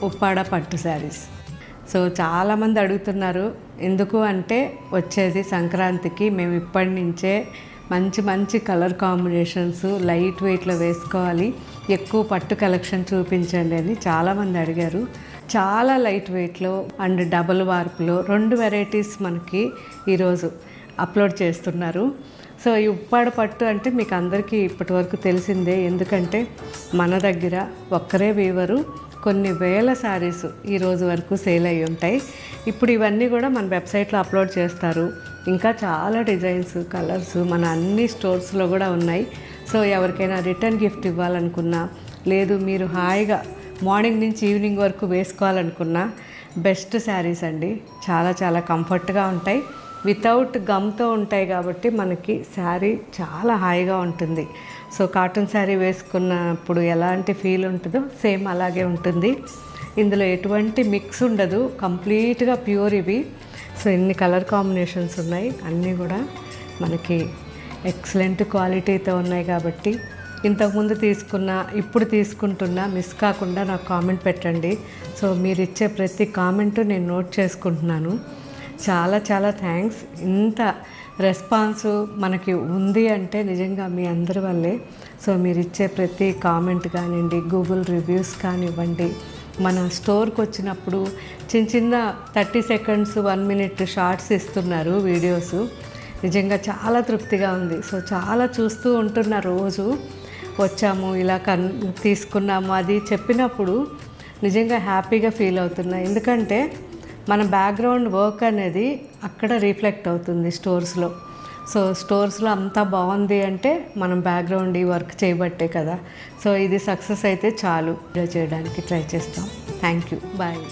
ఉప్పాడ పట్టు శారీస్. సో చాలామంది అడుగుతున్నారు, ఎందుకు అంటే వచ్చేది సంక్రాంతికి మేము ఇప్పటి నుంచే మంచి మంచి కలర్ కాంబినేషన్స్ లైట్ వెయిట్లో వేసుకోవాలి, ఎక్కువ పట్టు కలెక్షన్ చూపించండి అని చాలామంది అడిగారు. చాలా లైట్ వెయిట్లో అండ్ డబుల్ వార్పులో 2 వెరైటీస్ మనకి ఈరోజు అప్లోడ్ చేస్తున్నారు. సో ఈ ఉప్పాడ పట్టు అంటే మీకు అందరికీ ఇప్పటివరకు తెలిసిందే, ఎందుకంటే మన దగ్గర ఒక్కరే వీవరు కొన్ని వేల శారీస్ ఈరోజు వరకు సేల్ అయ్యి ఉంటాయి. ఇప్పుడు ఇవన్నీ కూడా మన వెబ్సైట్లో అప్లోడ్ చేస్తారు. ఇంకా చాలా డిజైన్స్ కలర్స్ మన అన్ని స్టోర్స్లో కూడా ఉన్నాయి. సో ఎవరికైనా రిటర్న్ గిఫ్ట్ ఇవ్వాలనుకున్నా, లేదు మీరు హాయిగా మార్నింగ్ నుంచి ఈవినింగ్ వరకు వేసుకోవాలనుకున్నా బెస్ట్ శారీస్ అండి. చాలా చాలా కంఫర్ట్గా ఉంటాయి, వితౌట్ గమ్తో ఉంటాయి కాబట్టి మనకి శారీ చాలా హాయిగా ఉంటుంది. సో కాటన్ శారీ వేసుకున్నప్పుడు ఎలాంటి ఫీల్ ఉంటుందో సేమ్ అలాగే ఉంటుంది. ఇందులో ఎటువంటి మిక్స్ ఉండదు, కంప్లీట్గా ప్యూర్ ఇవి. సో ఎన్ని కలర్ కాంబినేషన్స్ ఉన్నాయి, అన్నీ కూడా మనకి ఎక్సలెంట్ క్వాలిటీతో ఉన్నాయి కాబట్టి ఇంతకుముందు తీసుకున్నా ఇప్పుడు తీసుకుంటున్నా మిస్ కాకుండా నాకు కామెంట్ పెట్టండి. సో మీరు ఇచ్చే ప్రతి కామెంటు నేను నోట్ చేసుకుంటున్నాను. చాలా చాలా థ్యాంక్స్. ఇంత రెస్పాన్స్ మనకి ఉంది అంటే నిజంగా మీ అందరి వల్లే. సో మీరు ఇచ్చే ప్రతి కామెంట్ కానివ్వండి, గూగుల్ రివ్యూస్ కానివ్వండి, మన స్టోర్కి వచ్చినప్పుడు చిన్న చిన్న 30 సెకండ్స్ 1 మినిట్ షార్ట్స్ ఇస్తున్నారు వీడియోస్. నిజంగా చాలా తృప్తిగా ఉంది. సో చాలా చూస్తూ ఉంటున్న రోజు వచ్చాము ఇలా తీసుకున్నాము అది చెప్పినప్పుడు నిజంగా హ్యాపీగా ఫీల్ అవుతున్నా. ఎందుకంటే మన బ్యాక్గ్రౌండ్ వర్క్ అనేది అక్కడ రిఫ్లెక్ట్ అవుతుంది స్టోర్స్లో. సో స్టోర్స్లో అంతా బాగుంది అంటే మనం బ్యాక్గ్రౌండ్ ఈ వర్క్ చేయబట్టే కదా. సో ఇది సక్సెస్ అయితే చాలు చేయడానికి ట్రై చేస్తాం. Thank you, bye.